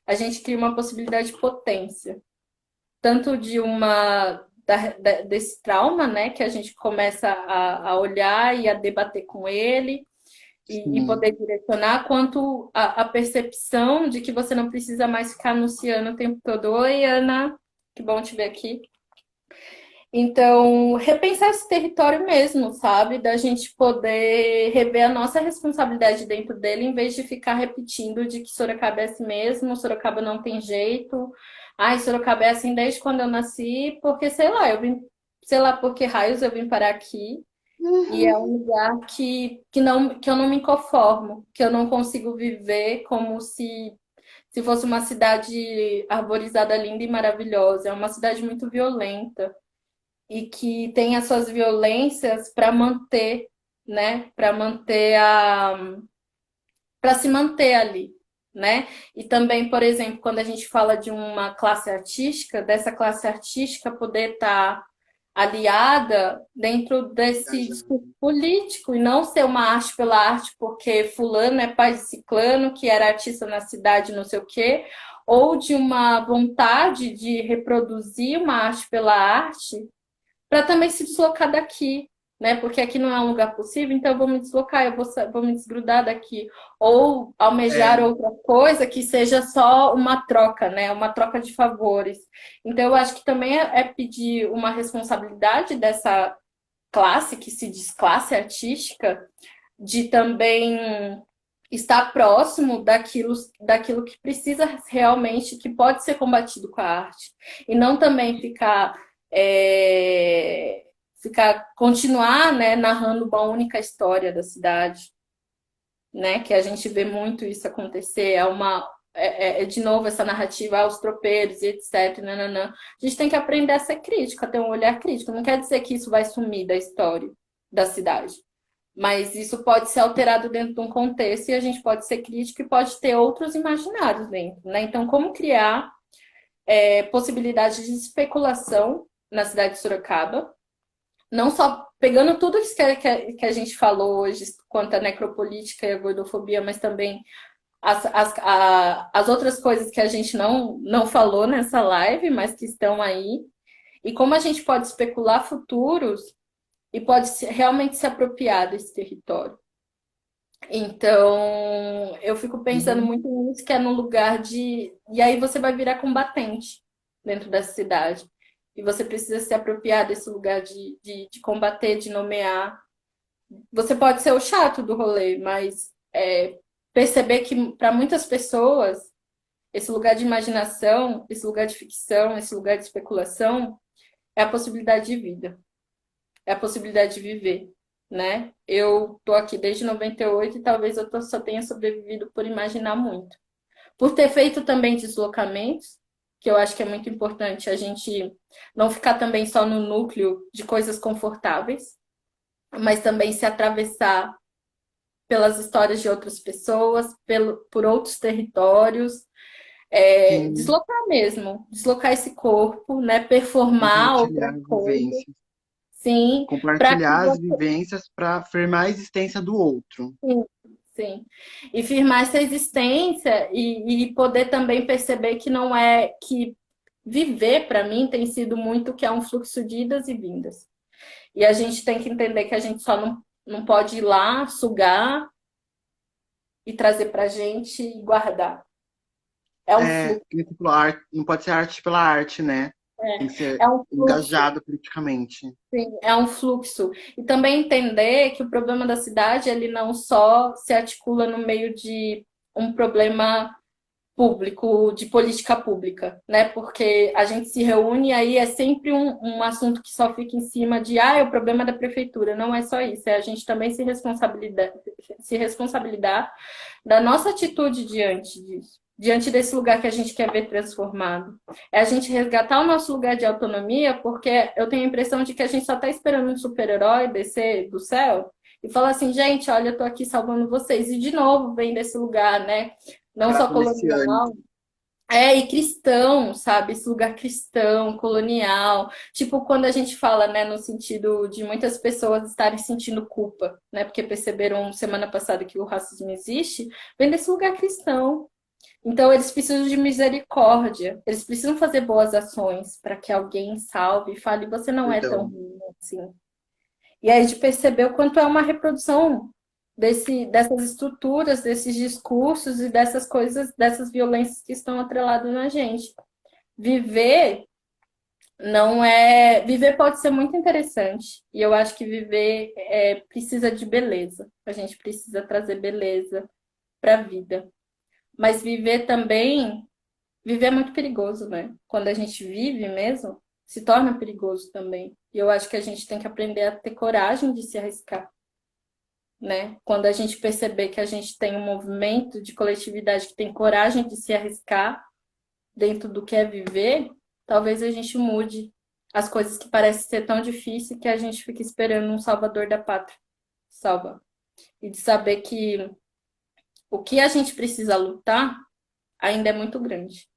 a gente cria uma possibilidade de potência, tanto de desse trauma, né, que a gente começa a olhar e a debater com ele e Sim. poder direcionar, quanto a percepção de que você não precisa mais ficar anunciando o tempo todo. Oi, Ana, que bom te ver aqui. Então, repensar esse território mesmo, sabe? Da gente poder rever a nossa responsabilidade dentro dele, em vez de ficar repetindo de que Sorocaba é assim mesmo, Sorocaba não tem jeito. Ai, Sorocaba é assim desde quando eu nasci, porque sei lá, sei lá por que raios eu vim parar aqui. E é um lugar que eu não me conformo, que eu não consigo viver como se fosse uma cidade arborizada, linda e maravilhosa. É uma cidade muito violenta e que tem as suas violências para manter, né? Para se manter ali, né? E também, por exemplo, quando a gente fala de uma classe artística, dessa classe artística poder estar aliada dentro desse discurso político e não ser uma arte pela arte porque fulano é pai de ciclano, que era artista na cidade, não sei o quê, ou de uma vontade de reproduzir uma arte pela arte para também se deslocar daqui, né? Porque aqui não é um lugar possível, então eu vou me deslocar, vou me desgrudar daqui. Ou almejar É, outra coisa que seja só uma troca, né? Uma troca de favores. Então eu acho que também é pedir uma responsabilidade dessa classe, que se diz classe artística, de também estar próximo daquilo que precisa realmente, que pode ser combatido com a arte. E não também continuar, né, narrando uma única história da cidade, né, que a gente vê muito isso acontecer, de novo essa narrativa aos tropeiros e etc. Nananã. A gente tem que aprender a ser crítico, a ter um olhar crítico. Não quer dizer que isso vai sumir da história da cidade, mas isso pode ser alterado dentro de um contexto e a gente pode ser crítico e pode ter outros imaginários dentro, né? Então, como criar possibilidades de especulação na cidade de Sorocaba, não só pegando tudo isso que a gente falou hoje quanto à necropolítica e a gordofobia, mas também as outras coisas que a gente não falou nessa live, mas que estão aí, e como a gente pode especular futuros e pode realmente se apropriar desse território. Então, eu fico pensando sim, muito nisso, que é no lugar de. E aí você vai virar combatente dentro dessa cidade. E você precisa se apropriar desse lugar de combater, de nomear. Você pode ser o chato do rolê, mas perceber que para muitas pessoas, esse lugar de imaginação, esse lugar de ficção, esse lugar de especulação é a possibilidade de vida, é a possibilidade de viver, né? Eu tô aqui desde 98 e talvez só tenha sobrevivido por imaginar muito. Por ter feito também deslocamentos, que eu acho que é muito importante a gente não ficar também só no núcleo de coisas confortáveis, mas também se atravessar pelas histórias de outras pessoas, por outros territórios, sim, deslocar mesmo, deslocar esse corpo, né? Performar outra compartilhar coisa, vivências. sim, para que Compartilhar as vivências para afirmar a existência do outro. sim, sim. E firmar essa existência e poder também perceber que não é que viver para mim tem sido muito que é um fluxo de idas e vindas. E a gente tem que entender que a gente só não pode ir lá, sugar e trazer pra gente e guardar. É um É, fluxo, que nem você falou, não pode ser arte pela arte, né? Tem que ser é um fluxo. engajado politicamente. Sim, é um fluxo. E também entender que o problema da cidade, ele não só se articula no meio de um problema público, de política pública, né? Porque a gente se reúne e aí é sempre um assunto que só fica em cima de, é o problema da prefeitura. Não é só isso, é a gente também se responsabilizar da nossa atitude diante disso. Diante desse lugar que a gente quer ver transformado. É a gente resgatar o nosso lugar de autonomia, porque eu tenho a impressão de que a gente só está esperando um super-herói descer do céu e falar assim, gente, olha, eu tô aqui salvando vocês. E de novo vem desse lugar, né? Não só Patriciane. colonial, e cristão, sabe? Esse lugar cristão, colonial. Tipo, quando a gente fala, né, no sentido de muitas pessoas estarem sentindo culpa, né? Porque perceberam semana passada que o racismo existe, vem desse lugar cristão. Então, eles precisam de misericórdia, eles precisam fazer boas ações para que alguém salve e fale: você não é tão Perdão. ruim assim. E aí, de perceber o quanto é uma reprodução dessas estruturas, desses discursos e dessas coisas, dessas violências que estão atreladas na gente. Viver não é. Viver pode ser muito interessante. E eu acho que viver precisa de beleza. A gente precisa trazer beleza para a vida. Mas viver também. Viver é muito perigoso, né? Quando a gente vive mesmo, se torna perigoso também. E eu acho que a gente tem que aprender a ter coragem de se arriscar, né? Quando a gente perceber que a gente tem um movimento de coletividade que tem coragem de se arriscar dentro do que é viver, talvez a gente mude as coisas que parecem ser tão difíceis que a gente fica esperando um salvador da pátria salva. E de saber que o que a gente precisa lutar ainda é muito grande,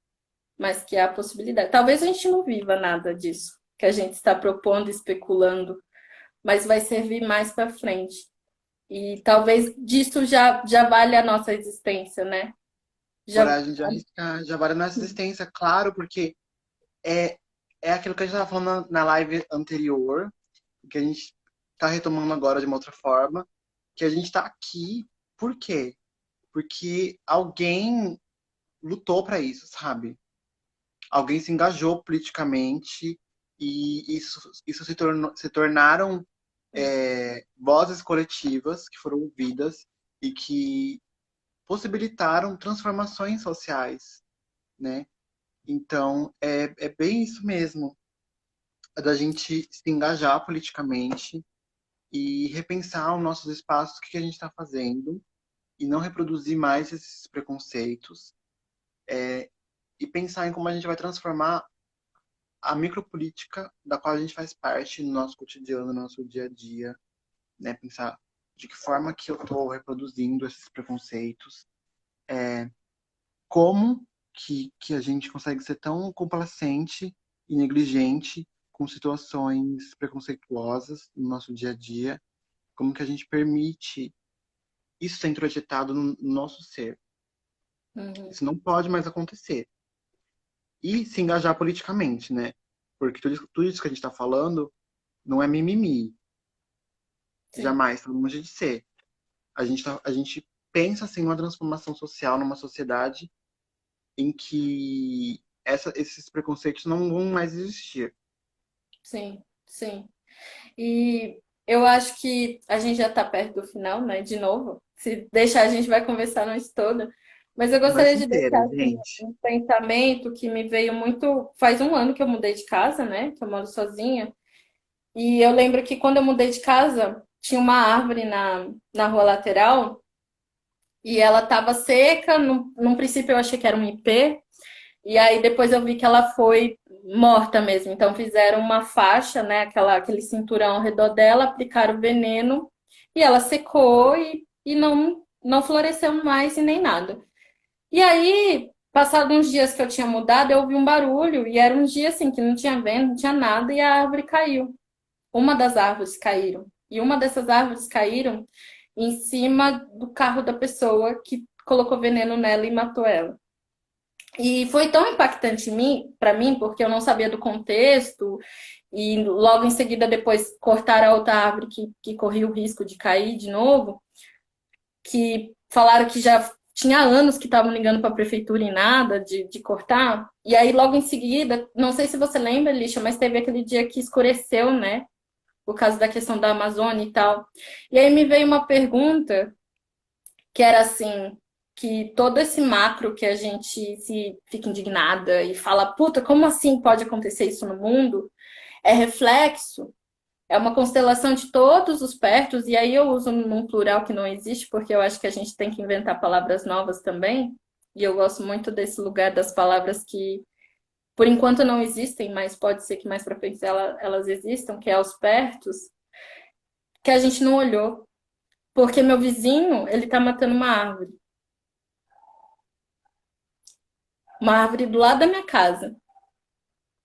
mas que há a possibilidade. Talvez a gente não viva nada disso, que a gente está propondo, especulando, mas vai servir mais para frente. E talvez disso já vale a nossa existência, né? Já, Coragem de arriscar, já vale a nossa existência, claro, porque é, é aquilo que a gente estava falando na live anterior, que a gente está retomando agora de uma outra forma, que a gente está aqui, por quê? Porque alguém lutou para isso, sabe? Alguém se engajou politicamente e isso se tornaram vozes coletivas que foram ouvidas e que possibilitaram transformações sociais, né? Então, é bem isso mesmo, é da gente se engajar politicamente e repensar os nossos espaços, o que a gente está fazendo, e não reproduzir mais esses preconceitos, e pensar em como a gente vai transformar a micropolítica da qual a gente faz parte no nosso cotidiano, no nosso dia a dia, né? Pensar de que forma que eu estou reproduzindo esses preconceitos, como que a gente consegue ser tão complacente e negligente com situações preconceituosas no nosso dia a dia, como que a gente permite isso ser introjetado no nosso ser. Uhum. Isso não pode mais acontecer. E se engajar politicamente, né? Porque tudo isso que a gente está falando não é mimimi. Sim. Jamais, tá longe de ser. A gente pensa assim numa transformação social, numa sociedade em que esses preconceitos não vão mais existir. Sim, sim. E eu acho que a gente já está perto do final, né? De novo. Se deixar, a gente vai conversar a noite toda. Mas eu gostaria Conversa de inteira, deixar assim, gente. um pensamento que me veio muito. Faz um ano que eu mudei de casa, né? Que eu moro sozinha. E eu lembro que quando eu mudei de casa, tinha uma árvore na rua lateral e ela estava seca. Num princípio eu achei que era um ipê. E aí depois eu vi que ela foi morta mesmo. Então fizeram uma faixa, né, aquele cinturão ao redor dela, aplicaram veneno e ela secou e não floresceu mais e nem nada. E aí, passados uns dias que eu tinha mudado, eu ouvi um barulho e era um dia assim que não tinha vento, não tinha nada e a árvore caiu. Uma das árvores caíram. E uma dessas árvores caíram em cima do carro da pessoa que colocou veneno nela e matou ela. E foi tão impactante para mim, porque eu não sabia do contexto, e logo em seguida, depois cortaram a outra árvore que corria o risco de cair de novo, que falaram que já tinha anos que estavam ligando para a prefeitura e nada de cortar. E aí, logo em seguida, não sei se você lembra, Lixa, mas teve aquele dia que escureceu, né? Por causa da questão da Amazônia e tal. E aí me veio uma pergunta que era assim, que todo esse macro que a gente se fica indignada e fala, puta, como assim pode acontecer isso no mundo? É reflexo, é uma constelação de todos os pertos, e aí eu uso num plural que não existe, porque eu acho que a gente tem que inventar palavras novas também, e eu gosto muito desse lugar das palavras que, por enquanto, não existem, mas pode ser que mais para frente elas existam, que é os pertos, que a gente não olhou. Porque meu vizinho, ele tá matando uma árvore do lado da minha casa.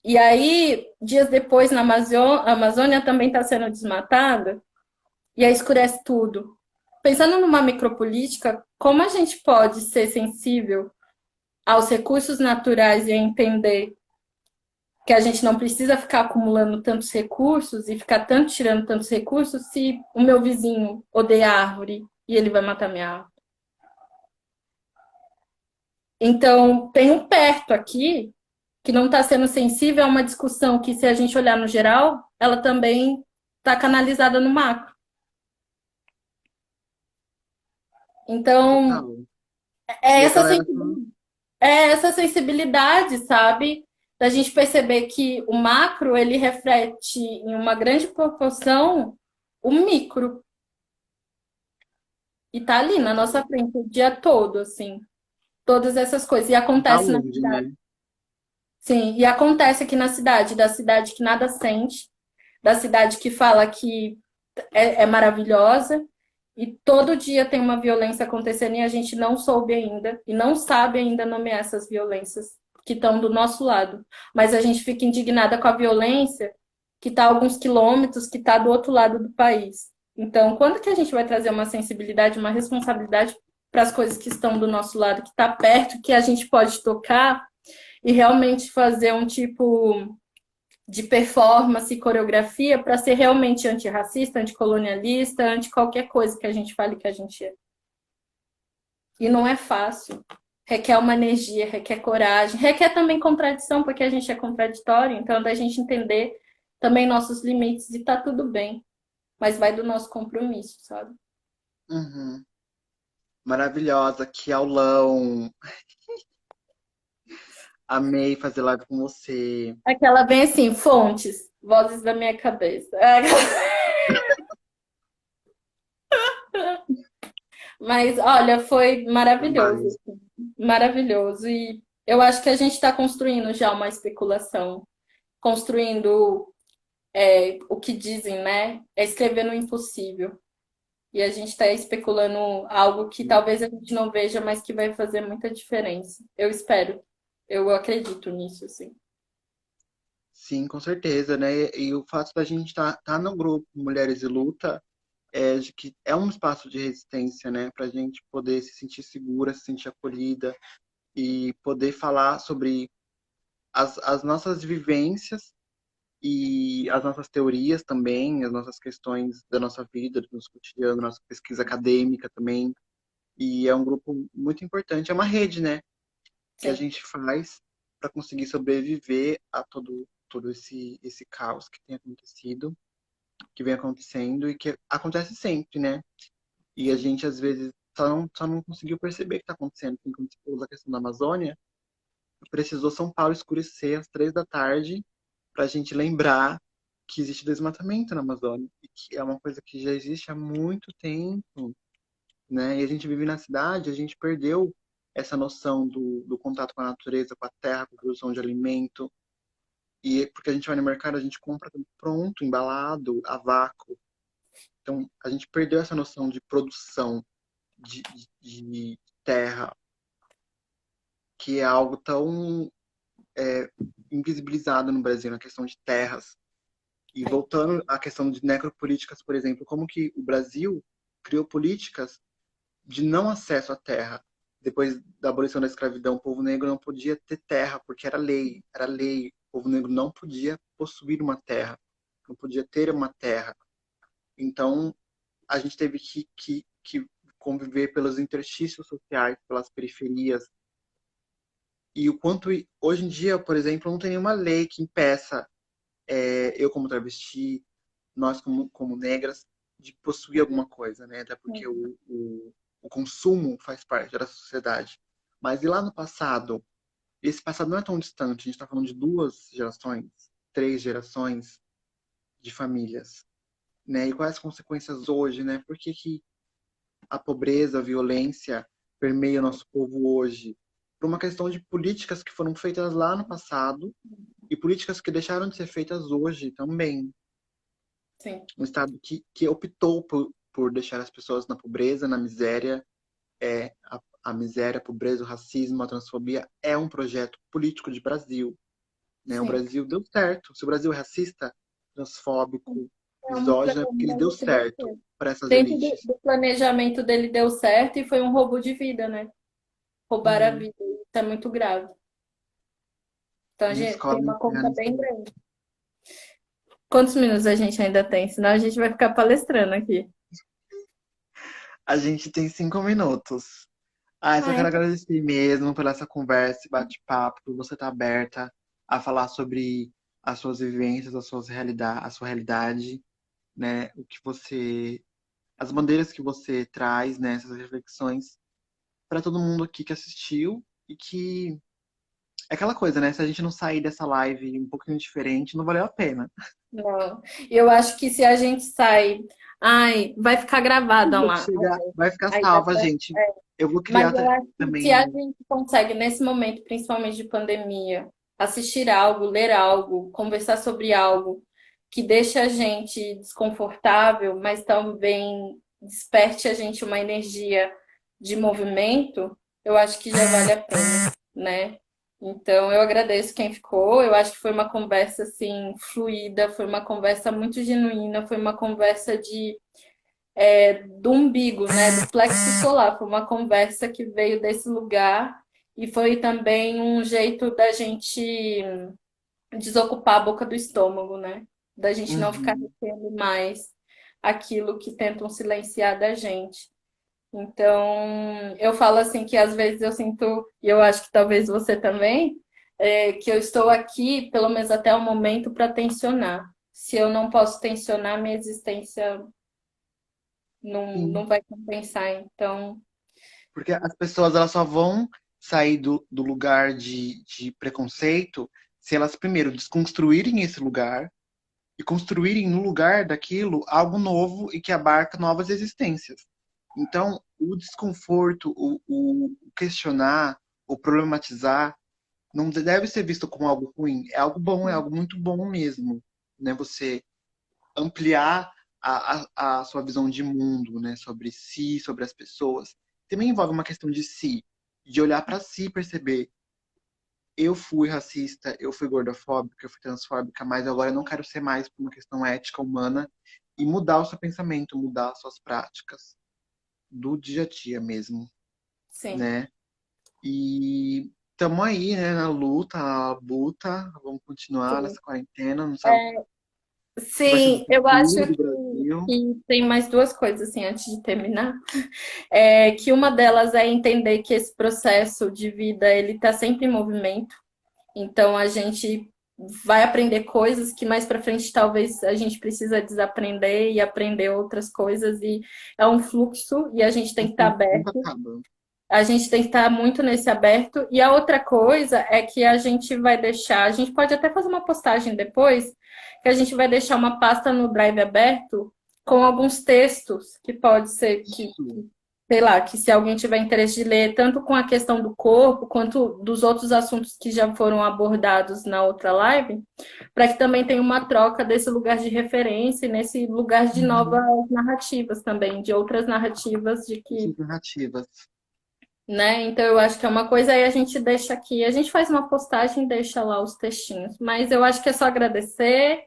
E aí, dias depois, na Amazônia também está sendo desmatada, e aí escurece tudo. Pensando numa micropolítica, como a gente pode ser sensível aos recursos naturais e entender que a gente não precisa ficar acumulando tantos recursos e ficar tanto tirando tantos recursos se o meu vizinho odeia árvore e ele vai matar minha árvore? Então, tem um perto aqui que não está sendo sensível a uma discussão que, se a gente olhar no geral, ela também está canalizada no macro. Então, Total. é E a essa, galera é essa sensibilidade, sabe? Da gente perceber que o macro, ele reflete em uma grande proporção o micro. E tá ali na nossa frente o dia todo, assim. Todas essas coisas. E tá acontece na longe, cidade. né? Sim, e acontece aqui na cidade, da cidade que nada sente, da cidade que fala que é maravilhosa, e todo dia tem uma violência acontecendo e a gente não soube ainda, e não sabe ainda nomear essas violências que estão do nosso lado. Mas a gente fica indignada com a violência que está a alguns quilômetros, que está do outro lado do país. Então, quando que a gente vai trazer uma sensibilidade, uma responsabilidade para as coisas que estão do nosso lado, que está perto, que a gente pode tocar e realmente fazer um tipo de performance e coreografia para ser realmente antirracista, anticolonialista, anti qualquer coisa que a gente fale que a gente é. E não é fácil. Requer uma energia, requer coragem, requer também contradição, porque a gente é contraditório, então da gente entender também nossos limites e tá tudo bem. Mas vai do nosso compromisso, sabe? Uhum. Maravilhosa, que aulão. Amei fazer live com você. Aquela bem assim, fontes, vozes da minha cabeça. Mas olha, foi maravilhoso, Demais. assim, maravilhoso. E eu acho que a gente está construindo já uma especulação, construindo o que dizem, né? É escrever no impossível. E a gente está especulando algo que talvez a gente não veja, mas que vai fazer muita diferença. Eu espero. Eu acredito nisso, sim. Sim, com certeza, né? E o fato da gente estar tá no grupo Mulheres e Luta é de que é um espaço de resistência, né? Para a gente poder se sentir segura, se sentir acolhida e poder falar sobre as nossas vivências e as nossas teorias também, as nossas questões da nossa vida, do nosso cotidiano, nossa pesquisa acadêmica também. E é um grupo muito importante, é uma rede, né? Que a Sim, gente faz para conseguir sobreviver a todo esse caos que tem acontecido, que vem acontecendo e que acontece sempre, né? E a sim. gente às vezes só não conseguiu perceber o que está acontecendo. Quando você falou da questão da Amazônia, precisou São Paulo escurecer às 3 da tarde para a gente lembrar que existe desmatamento na Amazônia e que é uma coisa que já existe há muito tempo, né? E a gente vive na cidade, a gente perdeu essa noção do contato com a natureza, com a terra, com a produção de alimento. E porque a gente vai no mercado, a gente compra tudo pronto, embalado, a vácuo. Então, a gente perdeu essa noção de produção de terra, que é algo tão invisibilizado no Brasil, na questão de terras. E É. voltando à questão de necropolíticas, por exemplo, como que o Brasil criou políticas de não acesso à terra. Depois da abolição da escravidão, o povo negro não podia ter terra, porque era lei, era lei. O povo negro não podia possuir uma terra, não podia ter uma terra. Então, a gente teve que conviver pelos interstícios sociais, pelas periferias. E o quanto, hoje em dia, por exemplo, não tem nenhuma lei que impeça eu como travesti, nós como negras, de possuir alguma coisa, né? Até porque o consumo faz parte da sociedade. Mas e lá no passado? Esse passado não é tão distante, a gente está falando de 2 gerações, 3 gerações de famílias, né? E quais as consequências hoje, né? Por que que a pobreza, a violência permeia o nosso povo hoje? Por uma questão de políticas que foram feitas lá no passado e políticas que deixaram de ser feitas hoje também. Sim, Um Estado que optou por deixar as pessoas na pobreza, na miséria. A miséria, a pobreza, o racismo, a transfobia é um projeto político de Brasil. Né? O sim. Brasil deu certo. Se o Brasil é racista, transfóbico, É um misógino, é porque ele deu planejamento que deu certo certo. para essas Dentro do, elites. do planejamento dele deu certo e foi um roubo de vida, né? Roubar a Uhum. vida. Isso é muito grave. Então a Uma gente tem escola uma conta interna. bem grande. Quantos minutos a gente ainda tem? Senão a gente vai ficar palestrando aqui. A gente tem 5 minutos. Ah, só Ai, quero agradecer mesmo pela essa conversa, esse bate-papo, por você estar aberta a falar sobre as suas vivências, a sua realidade, né? O que você, as bandeiras que você traz, né? Essas reflexões para todo mundo aqui que assistiu e que é aquela coisa, né? Se a gente não sair dessa live um pouquinho diferente, não valeu a pena. não. Eu acho que se a gente sai. Ai, vai ficar gravado lá. Vai ficar Aí dá salva, pra... gente. Eu vou Mas criar eu acho que se a também. gente consegue, nesse momento, principalmente de pandemia, assistir algo, ler algo, conversar sobre algo que deixa a gente desconfortável, mas também desperte a gente uma energia de movimento, eu acho que já vale a pena, né? Então, eu agradeço quem ficou. Eu acho que foi uma conversa assim fluida, foi uma conversa muito genuína, foi uma conversa do umbigo, né, do plexo solar. Foi uma conversa que veio desse lugar e foi também um jeito da gente desocupar a boca do estômago, né? Da gente não ficar Uhum. retendo mais aquilo que tentam silenciar da gente. Então, eu falo assim que às vezes eu sinto, e eu acho que talvez você também, que eu estou aqui, pelo menos até o momento, para tensionar. Se eu não posso tensionar, minha existência não Sim. vai compensar. Então, Porque as pessoas elas só vão sair do lugar de preconceito se elas primeiro desconstruírem esse lugar e construírem no lugar daquilo algo novo e que abarca novas existências. Então, o desconforto, o questionar, o problematizar, não deve ser visto como algo ruim. É algo bom, é algo muito bom mesmo, né? Você ampliar a sua visão de mundo, né? Sobre si, sobre as pessoas. Também envolve uma questão de si, de olhar para si e perceber eu fui racista, eu fui gordofóbica, eu fui transfóbica, mas agora eu não quero ser mais por uma questão ética, humana, e mudar o seu pensamento, mudar as suas práticas do dia a dia mesmo, sim. né? E estamos aí, né, na luta, na luta, vamos continuar Sim. nessa quarentena, não sabe o que vai ser do Sim, eu acho futuro do Brasil. que tem mais duas coisas assim antes de terminar. Que uma delas é entender que esse processo de vida ele está sempre em movimento. Então a gente vai aprender coisas que mais para frente talvez a gente precisa desaprender e aprender outras coisas e é um fluxo e a gente tem O que estar fluxo nunca aberto. acaba. A gente tem que estar muito nesse aberto. E a outra coisa é que a gente vai deixar, a gente pode até fazer uma postagem depois, que a gente vai deixar uma pasta no Drive aberto com alguns textos que pode ser que Isso. sei lá, que se alguém tiver interesse de ler, tanto com a questão do corpo, quanto dos outros assuntos que já foram abordados na outra live, para que também tenha uma troca desse lugar de referência, e nesse lugar de novas Uhum. narrativas também, de outras narrativas de que, Essas narrativas. né? Então eu acho que é uma coisa aí a gente deixa aqui, a gente faz uma postagem e deixa lá os textinhos, mas eu acho que é só agradecer.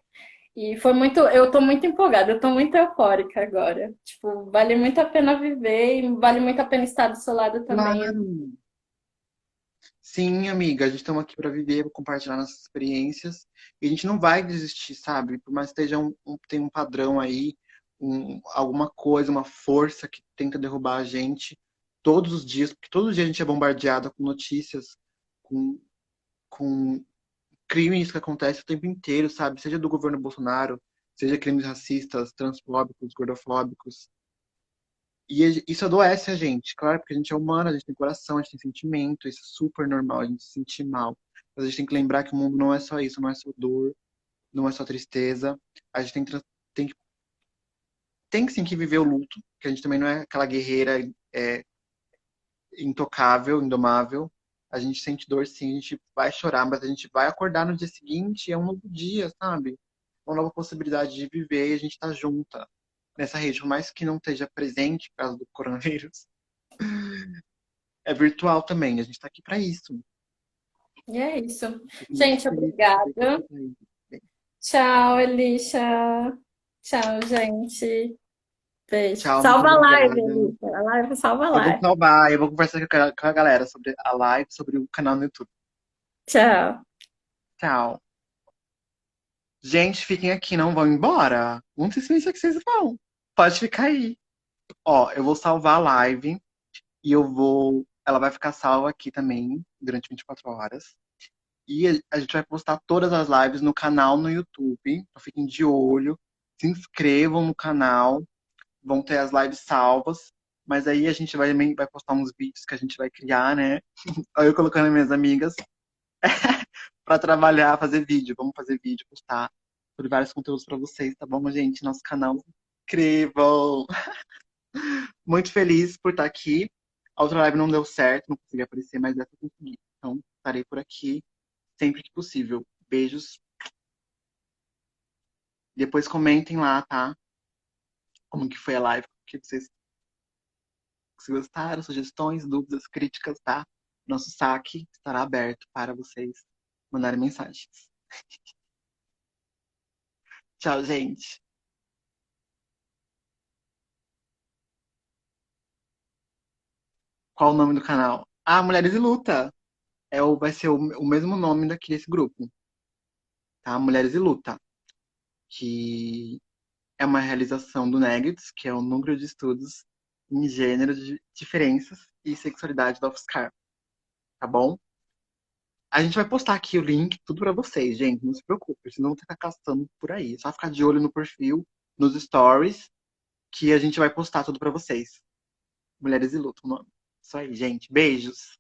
E foi muito, eu tô muito empolgada, eu tô muito eufórica agora. Tipo, vale muito a pena viver e vale muito a pena estar do seu lado também. Claro. Sim, amiga, a gente estamos aqui para viver, pra compartilhar nossas experiências. E a gente não vai desistir, sabe? Por mais que esteja tem um padrão aí, alguma coisa, uma força que tenta derrubar a gente todos os dias, porque todos os dias a gente é bombardeado com notícias, com, com crimes que acontecem o tempo inteiro, sabe? Seja do governo Bolsonaro, seja crimes racistas, transfóbicos, gordofóbicos. E isso adoece a gente, claro, porque a gente é humano, a gente tem coração, a gente tem sentimento, isso é super normal, a gente se sentir mal. Mas a gente tem que lembrar que o mundo não é só isso, não é só dor, não é só tristeza. A gente tem que, tem que sim que viver o luto, que a gente também não é aquela guerreira é, intocável, indomável. A gente sente dor sim, a gente vai chorar, mas a gente vai acordar no dia seguinte, é um novo dia, sabe? Uma nova possibilidade de viver e a gente tá junta nessa rede, por mais que não esteja presente por causa do coronavírus. É virtual também, a gente tá aqui pra isso. E é isso. Fico muito Gente, feliz de saber que obrigada. você tá aí. Tchau, Elisha. Tchau, gente. Beijo. Tchau, muito Salva a live, obrigada. Elisha. A live salva a Eu vou live. salvar, eu vou conversar com a galera sobre a live, sobre o canal no YouTube. Tchau. Tchau. Gente, fiquem aqui, não vão embora. Não sei se é que vocês vão. Pode ficar aí. Ó, eu vou salvar a live e eu vou. Ela vai ficar salva aqui também durante 24 horas. E a gente vai postar todas as lives no canal no YouTube. Então fiquem de olho. Se inscrevam no canal. Vão ter as lives salvas. Mas aí a gente vai postar uns vídeos que a gente vai criar, né? Aí eu colocando minhas amigas para trabalhar, fazer vídeo. Vamos fazer vídeo, postar sobre vários conteúdos para vocês, tá bom, gente? Nosso canal. Incrível! Muito feliz por estar aqui. A outra live não deu certo, não consegui aparecer, mas essa eu consegui. Então, estarei por aqui sempre que possível. Beijos. Depois comentem lá, tá? Como que foi a live, o que vocês se gostaram, sugestões, dúvidas, críticas, tá? Nosso saque estará aberto para vocês mandarem mensagens. Tchau, gente. Qual o nome do canal? Ah, Mulheres e Luta. Vai ser o mesmo nome daqui desse grupo, tá? Mulheres e Luta. Que é uma realização do NEGIDS, que é o Núcleo de Estudos em Gênero, de Diferenças e Sexualidade da UFSCar, tá bom? A gente vai postar aqui o link, tudo pra vocês, gente. Não se preocupe, senão vão ficar caçando por aí. É só ficar de olho no perfil, nos stories, que a gente vai postar tudo pra vocês. Mulheres e Luta, o nome. Isso aí, gente. Beijos.